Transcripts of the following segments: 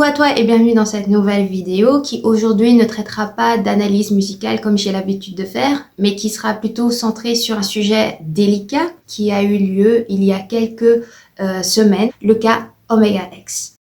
à toi et bienvenue dans cette nouvelle vidéo qui aujourd'hui ne traitera pas d'analyse musicale comme j'ai l'habitude de faire, mais qui sera plutôt centrée sur un sujet délicat qui a eu lieu il y a quelques semaines, le cas Omega X.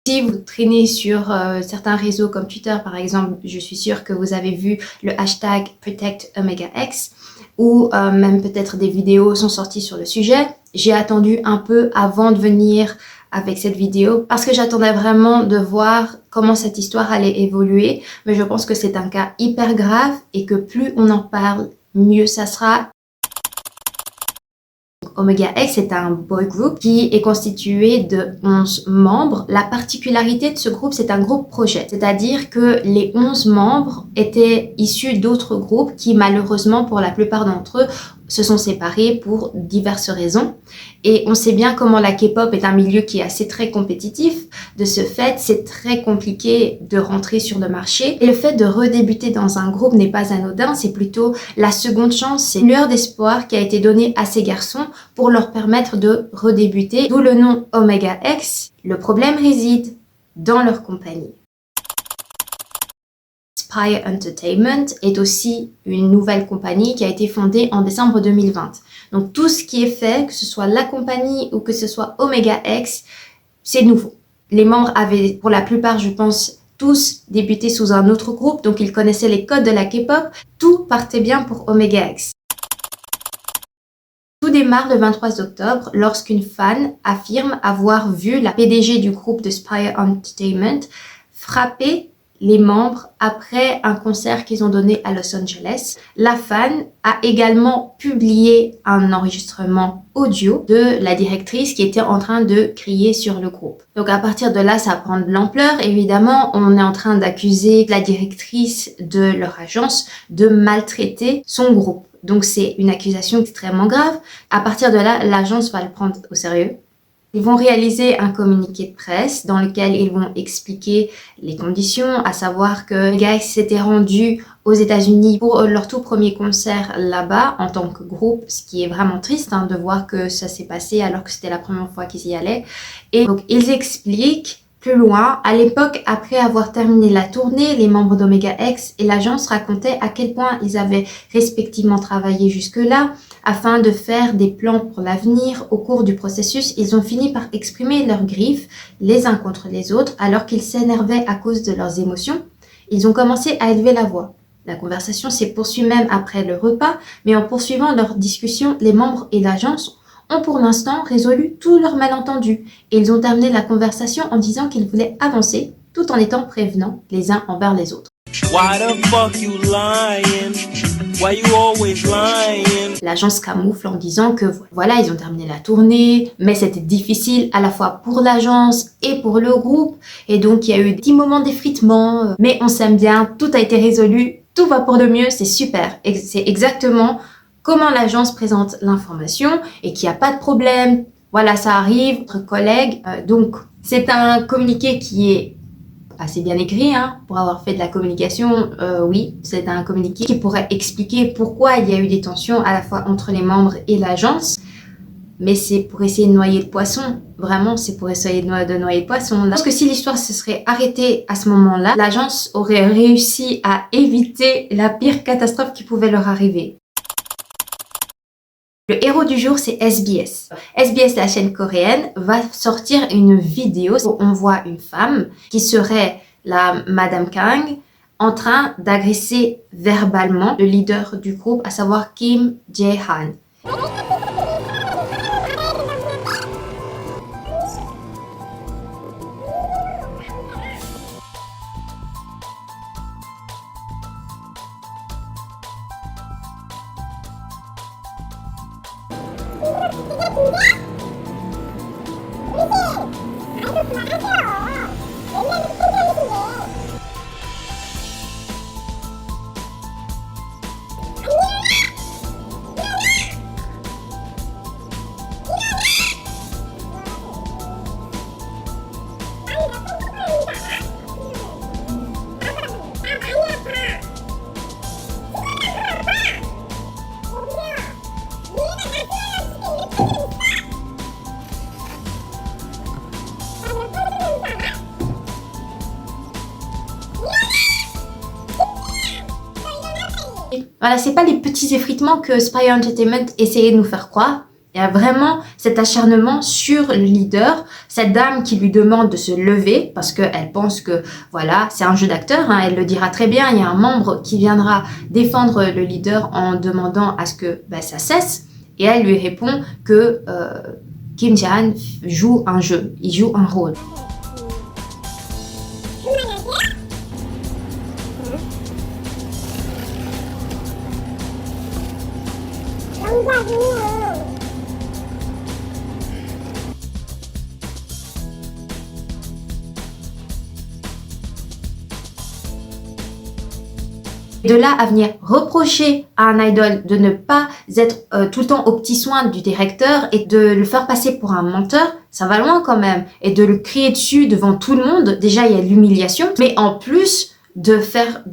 Si vous traînez sur certains réseaux comme Twitter par exemple, je suis sûre que vous avez vu le hashtag #ProtectOmegaX ou même peut-être des vidéos sont sorties sur le sujet. J'ai attendu un peu avant de venir avec cette vidéo parce que j'attendais vraiment de voir comment cette histoire allait évoluer, mais je pense que c'est un cas hyper grave et que plus on en parle, mieux ça sera. Omega X est un boy group qui est constitué de 11 membres. La particularité de ce groupe, c'est un groupe projet, c'est-à-dire que les 11 membres étaient issus d'autres groupes qui malheureusement pour la plupart d'entre eux se sont séparés pour diverses raisons. Et on sait bien comment la K-pop est un milieu qui est assez très compétitif. De ce fait, c'est très compliqué de rentrer sur le marché. Et le fait de redébuter dans un groupe n'est pas anodin, c'est plutôt la seconde chance, c'est une lueur d'espoir qui a été donnée à ces garçons pour leur permettre de redébuter, d'où le nom Omega X. Le problème réside dans leur compagnie. Spire Entertainment est aussi une nouvelle compagnie qui a été fondée en décembre 2020. Donc tout ce qui est fait, que ce soit la compagnie ou que ce soit Omega X, c'est nouveau. Les membres avaient, pour la plupart, je pense, tous débuté sous un autre groupe, donc ils connaissaient les codes de la K-pop. Tout partait bien pour Omega X. Tout démarre le 23 octobre lorsqu'une fan affirme avoir vu la PDG du groupe de Spire Entertainment frapper les membres après un concert qu'ils ont donné à Los Angeles. La fan a également publié un enregistrement audio de la directrice qui était en train de crier sur le groupe. Donc à partir de là, ça prend de l'ampleur. Évidemment, on est en train d'accuser la directrice de leur agence de maltraiter son groupe. Donc c'est une accusation extrêmement grave. À partir de là, l'agence va le prendre au sérieux. Ils vont réaliser un communiqué de presse dans lequel ils vont expliquer les conditions, à savoir que les gars s'étaient rendus aux États-Unis pour leur tout premier concert là-bas en tant que groupe, ce qui est vraiment triste de voir que ça s'est passé alors que c'était la première fois qu'ils y allaient. Et donc ils expliquent plus loin, à l'époque, après avoir terminé la tournée, les membres d'Omega X et l'agence racontaient à quel point ils avaient respectivement travaillé jusque-là afin de faire des plans pour l'avenir. Au cours du processus, ils ont fini par exprimer leurs griefs les uns contre les autres alors qu'ils s'énervaient à cause de leurs émotions. Ils ont commencé à élever la voix. La conversation s'est poursuivie même après le repas, mais en poursuivant leur discussion, les membres et l'agence ont pour l'instant résolu tous leurs malentendus et ils ont terminé la conversation en disant qu'ils voulaient avancer tout en étant prévenants les uns envers les autres. L'agence camoufle en disant que voilà, ils ont terminé la tournée, mais c'était difficile à la fois pour l'agence et pour le groupe et donc il y a eu des petits moments d'effritement, mais on s'aime bien, tout a été résolu, tout va pour le mieux, c'est super. Et c'est exactement comment l'agence présente l'information et qu'il n'y a pas de problème. Voilà, ça arrive, entre collègues. Donc, c'est un communiqué qui est assez bien écrit pour avoir fait de la communication. Oui, c'est un communiqué qui pourrait expliquer pourquoi il y a eu des tensions à la fois entre les membres et l'agence. Mais c'est pour essayer de noyer le poisson. Vraiment, c'est pour essayer de noyer le poisson. Je pense que si l'histoire se serait arrêtée à ce moment-là, l'agence aurait réussi à éviter la pire catastrophe qui pouvait leur arriver. Le héros du jour, c'est SBS. SBS, la chaîne coréenne, va sortir une vidéo où on voit une femme qui serait la Madame Kang en train d'agresser verbalement le leader du groupe, à savoir Kim Jae-han. Voilà, c'est pas les petits effritements que Spire Entertainment essayait de nous faire croire. Il y a vraiment cet acharnement sur le leader, cette dame qui lui demande de se lever parce qu'elle pense que, voilà, c'est un jeu d'acteur, hein, elle le dira très bien, il y a un membre qui viendra défendre le leader en demandant à ce que ça cesse, et elle lui répond que Kim Ji-han joue un jeu, il joue un rôle. De là à venir reprocher à un idol de ne pas être tout le temps au petit soin du directeur et de le faire passer pour un menteur, ça va loin quand même. Et de le crier dessus devant tout le monde, déjà il y a l'humiliation, mais en plus de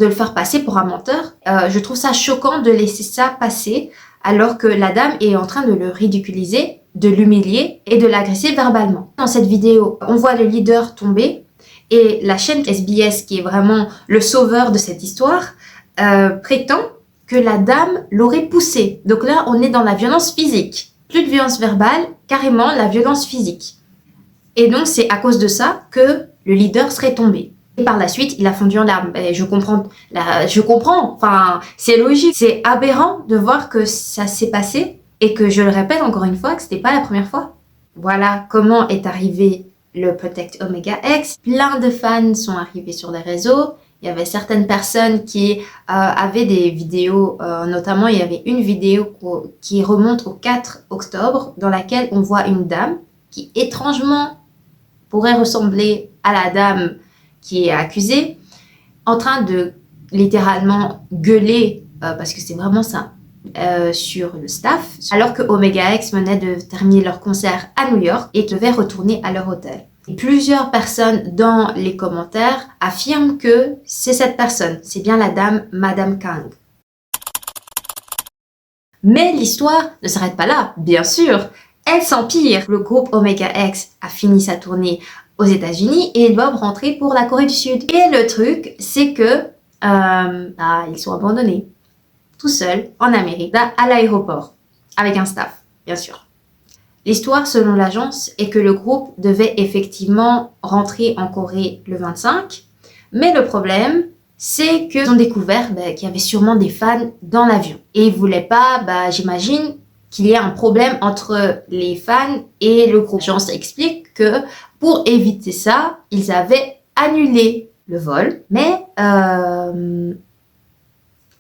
le faire passer pour un menteur, je trouve ça choquant de laisser ça passer alors que la dame est en train de le ridiculiser, de l'humilier et de l'agresser verbalement. Dans cette vidéo, on voit le leader tomber et la chaîne SBS, qui est vraiment le sauveur de cette histoire, prétend que la dame l'aurait poussé. Donc là, on est dans la violence physique. Plus de violence verbale, carrément la violence physique. Et donc, c'est à cause de ça que le leader serait tombé. Et par la suite, il a fondu en larmes. Et je comprends, enfin, c'est logique. C'est aberrant de voir que ça s'est passé et que, je le répète encore une fois, que c'était pas la première fois. Voilà comment est arrivé le Protect Omega X. Plein de fans sont arrivés sur les réseaux. Il y avait certaines personnes qui avaient des vidéos, notamment il y avait une vidéo qui remonte au 4 octobre dans laquelle on voit une dame qui étrangement pourrait ressembler à la dame qui est accusée, en train de littéralement gueuler, parce que c'est vraiment ça, sur le staff, alors que Omega X venait de terminer leur concert à New York et devaient retourner à leur hôtel. Et plusieurs personnes dans les commentaires affirment que c'est cette personne, c'est bien la dame Madame Kang. Mais l'histoire ne s'arrête pas là, bien sûr. Elle s'empire. Le groupe Omega X a fini sa tournée aux États-Unis et ils doivent rentrer pour la Corée du Sud. Et le truc, c'est que ils sont abandonnés, tout seuls, en Amérique, à l'aéroport, avec un staff, bien sûr. L'histoire, selon l'agence, est que le groupe devait effectivement rentrer en Corée le 25, mais le problème, c'est qu'ils ont découvert qu'il y avait sûrement des fans dans l'avion. Et ils voulaient pas, j'imagine, qu'il y ait un problème entre les fans et le groupe. L'agence explique que pour éviter ça, ils avaient annulé le vol, mais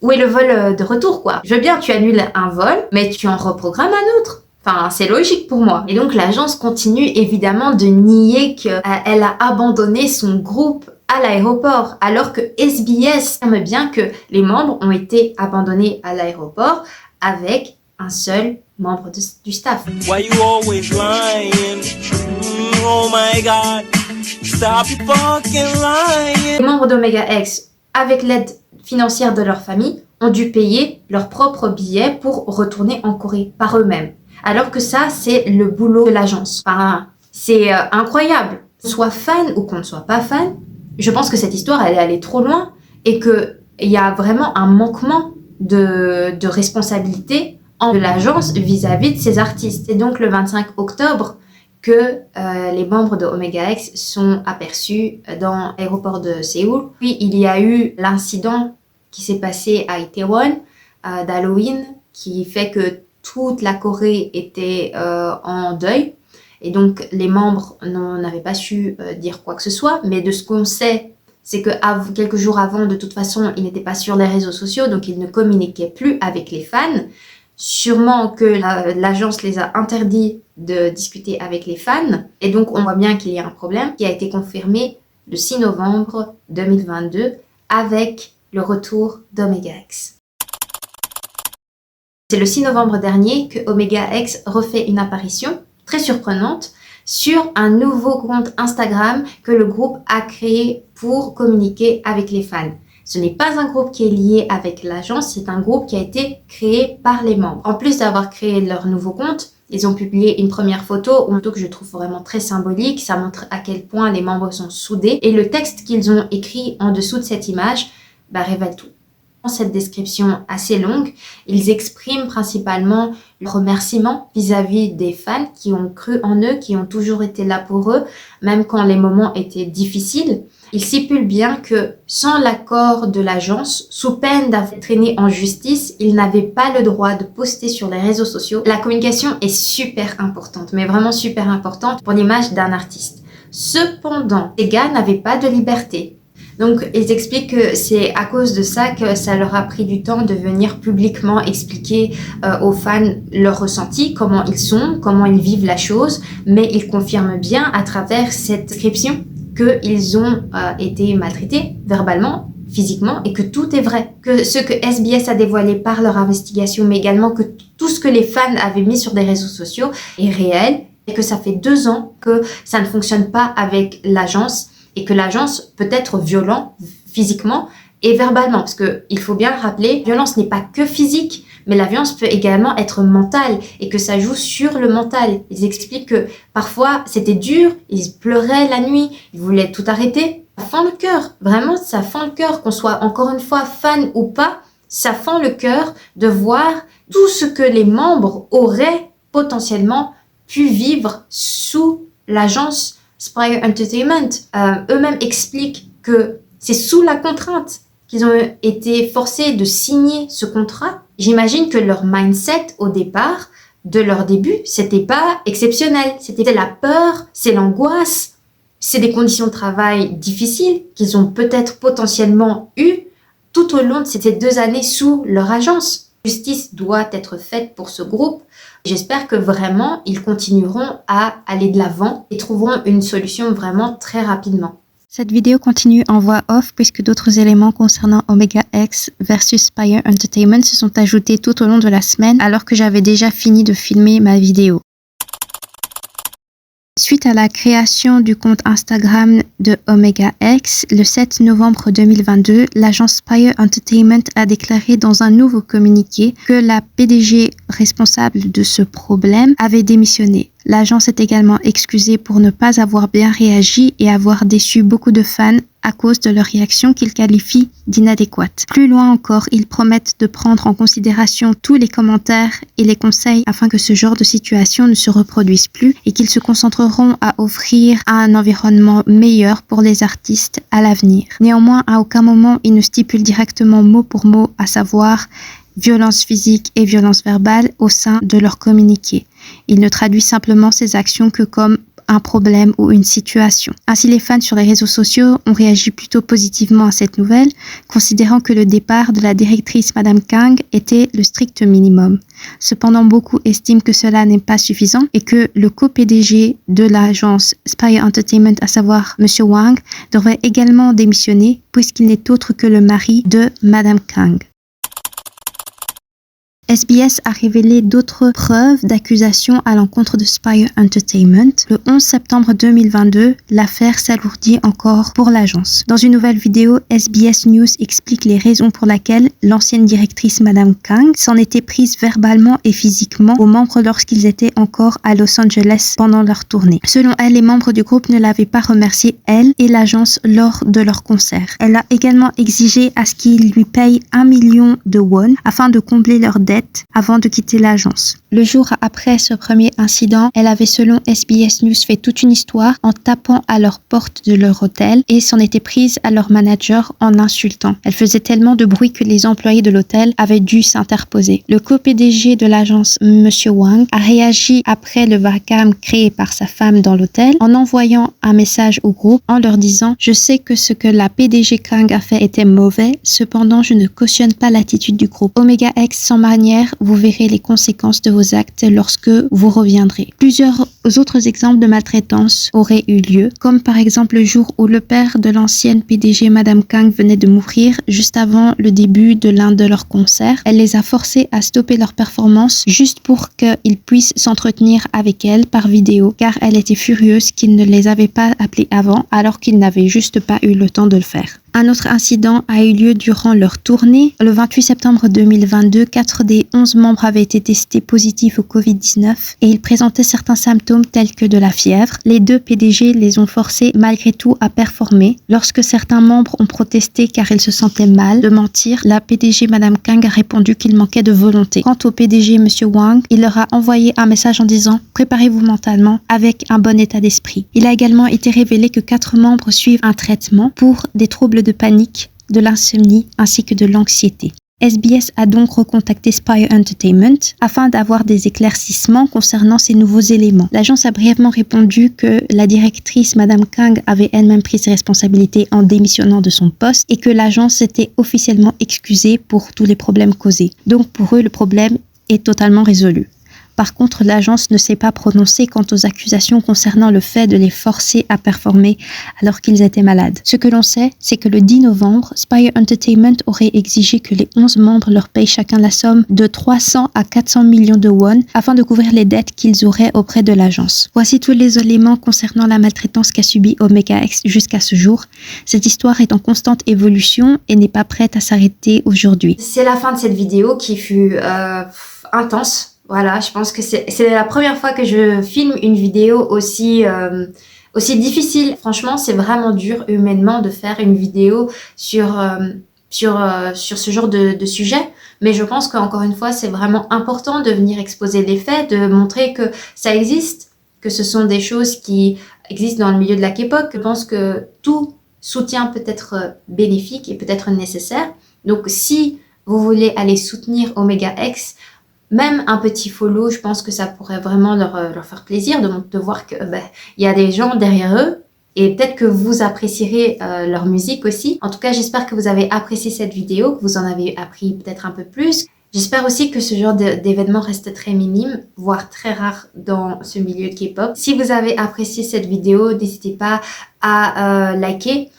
où est le vol de retour, quoi? Je veux bien, tu annules un vol, mais tu en reprogrammes un autre. Enfin, c'est logique pour moi. Et donc, l'agence continue évidemment de nier qu'elle a abandonné son groupe à l'aéroport, alors que SBS affirme bien que les membres ont été abandonnés à l'aéroport avec un seul membre du staff. Why you always lying? Oh my God, stop fucking lying. Les membres d'Omega X, avec l'aide financière de leur famille, ont dû payer leur propre billet pour retourner en Corée par eux-mêmes. Alors que ça, c'est le boulot de l'agence. Enfin, c'est incroyable. Qu'on soit fan ou qu'on ne soit pas fan, je pense que cette histoire, elle est allée trop loin et qu'il y a vraiment un manquement de responsabilité de l'agence vis-à-vis de ces artistes. C'est donc le 25 octobre que les membres de Omega X sont aperçus dans l'aéroport de Séoul. Puis, il y a eu l'incident qui s'est passé à Itaewon d'Halloween, qui fait que toute la Corée était en deuil. Et donc, les membres n'avaient pas su dire quoi que ce soit. Mais de ce qu'on sait, c'est que quelques jours avant, de toute façon, ils n'étaient pas sur les réseaux sociaux. Donc, ils ne communiquaient plus avec les fans. Sûrement que l'agence les a interdits de discuter avec les fans. Et donc, on voit bien qu'il y a un problème qui a été confirmé le 6 novembre 2022 avec le retour d'Omega X. C'est le 6 novembre dernier que Omega X refait une apparition très surprenante sur un nouveau compte Instagram que le groupe a créé pour communiquer avec les fans. Ce n'est pas un groupe qui est lié avec l'agence, c'est un groupe qui a été créé par les membres. En plus d'avoir créé leur nouveau compte, ils ont publié une première photo que je trouve vraiment très symbolique. Ça montre à quel point les membres sont soudés. Et le texte qu'ils ont écrit en dessous de cette image révèle tout. Dans cette description assez longue, ils expriment principalement leurs remerciements vis-à-vis des fans qui ont cru en eux, qui ont toujours été là pour eux, même quand les moments étaient difficiles. Ils stipulent bien que sans l'accord de l'agence, sous peine d'être traîné en justice, ils n'avaient pas le droit de poster sur les réseaux sociaux. La communication est super importante, mais vraiment super importante pour l'image d'un artiste. Cependant, les gars n'avaient pas de liberté. Donc, ils expliquent que c'est à cause de ça que ça leur a pris du temps de venir publiquement expliquer aux fans leur ressenti, comment ils sont, comment ils vivent la chose, mais ils confirment bien à travers cette description qu'ils ont été maltraités verbalement, physiquement, et que tout est vrai. Que ce que SBS a dévoilé par leur investigation, mais également que tout ce que les fans avaient mis sur des réseaux sociaux est réel, et que ça fait 2 ans que ça ne fonctionne pas avec l'agence, et que l'agence peut être violente physiquement et verbalement. Parce qu'il faut bien le rappeler, la violence n'est pas que physique, mais la violence peut également être mentale et que ça joue sur le mental. Ils expliquent que parfois c'était dur, ils pleuraient la nuit, ils voulaient tout arrêter. Ça fend le cœur, vraiment ça fend le cœur, qu'on soit encore une fois fan ou pas, ça fend le cœur de voir tout ce que les membres auraient potentiellement pu vivre sous l'agence Spire Entertainment. Eux-mêmes expliquent que c'est sous la contrainte qu'ils ont été forcés de signer ce contrat. J'imagine que leur mindset au départ, de leur début, c'était pas exceptionnel. C'était la peur, c'est l'angoisse, c'est des conditions de travail difficiles qu'ils ont peut-être potentiellement eues tout au long de ces 2 années sous leur agence. Justice doit être faite pour ce groupe. J'espère que vraiment, ils continueront à aller de l'avant et trouveront une solution vraiment très rapidement. Cette vidéo continue en voix off puisque d'autres éléments concernant Omega X versus Spire Entertainment se sont ajoutés tout au long de la semaine alors que j'avais déjà fini de filmer ma vidéo. Suite à la création du compte Instagram de Omega X, le 7 novembre 2022, l'agence Spire Entertainment a déclaré dans un nouveau communiqué que la PDG responsable de ce problème avait démissionné. L'agence est également excusée pour ne pas avoir bien réagi et avoir déçu beaucoup de fans à cause de leur réaction qu'ils qualifient d'inadéquate. Plus loin encore, ils promettent de prendre en considération tous les commentaires et les conseils afin que ce genre de situation ne se reproduise plus et qu'ils se concentreront à offrir un environnement meilleur pour les artistes à l'avenir. Néanmoins, à aucun moment, ils ne stipulent directement mot pour mot, à savoir violence physique et violence verbale au sein de leur communiqué. Ils ne traduisent simplement ces actions que comme un problème ou une situation. Ainsi, les fans sur les réseaux sociaux ont réagi plutôt positivement à cette nouvelle, considérant que le départ de la directrice Madame Kang était le strict minimum. Cependant, beaucoup estiment que cela n'est pas suffisant et que le co-PDG de l'agence Spire Entertainment, à savoir M. Wang, devrait également démissionner puisqu'il n'est autre que le mari de Madame Kang. SBS a révélé d'autres preuves d'accusation à l'encontre de Spire Entertainment. Le 11 septembre 2022, l'affaire s'alourdit encore pour l'agence. Dans une nouvelle vidéo, SBS News explique les raisons pour lesquelles l'ancienne directrice Madame Kang s'en était prise verbalement et physiquement aux membres lorsqu'ils étaient encore à Los Angeles pendant leur tournée. Selon elle, les membres du groupe ne l'avaient pas remerciée, elle et l'agence, lors de leur concert. Elle a également exigé à ce qu'ils lui payent 1 million de won afin de combler leurs dettes avant de quitter l'agence. Le jour après ce premier incident, elle avait selon SBS News fait toute une histoire en tapant à leur porte de leur hôtel et s'en était prise à leur manager en l'insultant. Elle faisait tellement de bruit que les employés de l'hôtel avaient dû s'interposer. Le co-PDG de l'agence, M. Wang, a réagi après le vacarme créé par sa femme dans l'hôtel en envoyant un message au groupe en leur disant « Je sais que ce que la PDG Kang a fait était mauvais, cependant je ne cautionne pas l'attitude du groupe. Omega X sans manière, vous verrez les conséquences de vos actes lorsque vous reviendrez. » Plusieurs autres exemples de maltraitance auraient eu lieu, comme par exemple le jour où le père de l'ancienne PDG Madame Kang venait de mourir juste avant le début de l'un de leurs concerts. Elle les a forcés à stopper leur performance juste pour qu'ils puissent s'entretenir avec elle par vidéo, car elle était furieuse qu'ils ne les avaient pas appelés avant, alors qu'ils n'avaient juste pas eu le temps de le faire. Un autre incident a eu lieu durant leur tournée. Le 28 septembre 2022, 4 des 11 membres avaient été testés positifs au Covid-19 et ils présentaient certains symptômes tels que de la fièvre. Les 2 PDG les ont forcés malgré tout à performer. Lorsque certains membres ont protesté car ils se sentaient mal de mentir, la PDG Madame Kang a répondu qu'il manquait de volonté. Quant au PDG Monsieur Wang, il leur a envoyé un message en disant « Préparez-vous mentalement avec un bon état d'esprit ». Il a également été révélé que 4 membres suivent un traitement pour des troubles de panique, de l'insomnie ainsi que de l'anxiété. SBS a donc recontacté Spire Entertainment afin d'avoir des éclaircissements concernant ces nouveaux éléments. L'agence a brièvement répondu que la directrice Madame Kang avait elle-même pris ses responsabilités en démissionnant de son poste et que l'agence s'était officiellement excusée pour tous les problèmes causés. Donc pour eux, le problème est totalement résolu. Par contre, l'agence ne s'est pas prononcée quant aux accusations concernant le fait de les forcer à performer alors qu'ils étaient malades. Ce que l'on sait, c'est que le 10 novembre, Spire Entertainment aurait exigé que les 11 membres leur payent chacun la somme de 300 à 400 millions de won afin de couvrir les dettes qu'ils auraient auprès de l'agence. Voici tous les éléments concernant la maltraitance qu'a subie Omega X jusqu'à ce jour. Cette histoire est en constante évolution et n'est pas prête à s'arrêter aujourd'hui. C'est la fin de cette vidéo qui fut intense. Voilà, je pense que c'est la première fois que je filme une vidéo aussi difficile. Franchement, c'est vraiment dur humainement de faire une vidéo sur ce genre de sujet. Mais je pense qu'encore une fois, c'est vraiment important de venir exposer les faits, de montrer que ça existe, que ce sont des choses qui existent dans le milieu de la K-pop. Je pense que tout soutien peut être bénéfique et peut être nécessaire. Donc, si vous voulez aller soutenir Omega X, même un petit follow, je pense que ça pourrait vraiment leur faire plaisir de voir que y a des gens derrière eux et peut-être que vous apprécierez leur musique aussi. En tout cas, j'espère que vous avez apprécié cette vidéo, que vous en avez appris peut-être un peu plus. J'espère aussi que ce genre d'événement reste très minime, voire très rare dans ce milieu K-pop. Si vous avez apprécié cette vidéo, n'hésitez pas à liker,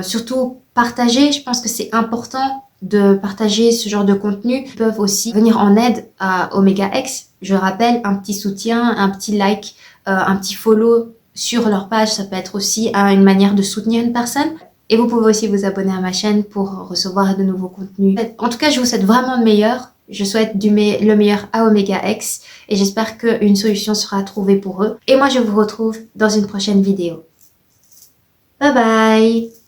surtout partager. Je pense que c'est important de partager ce genre de contenu. Ils peuvent aussi venir en aide à Omega X. Je rappelle, un petit soutien, un petit like, un petit follow sur leur page, ça peut être aussi une manière de soutenir une personne. Et vous pouvez aussi vous abonner à ma chaîne pour recevoir de nouveaux contenus. En tout cas, je vous souhaite vraiment le meilleur. Je souhaite le meilleur à Omega X et j'espère qu'une solution sera trouvée pour eux. Et moi, je vous retrouve dans une prochaine vidéo. Bye bye!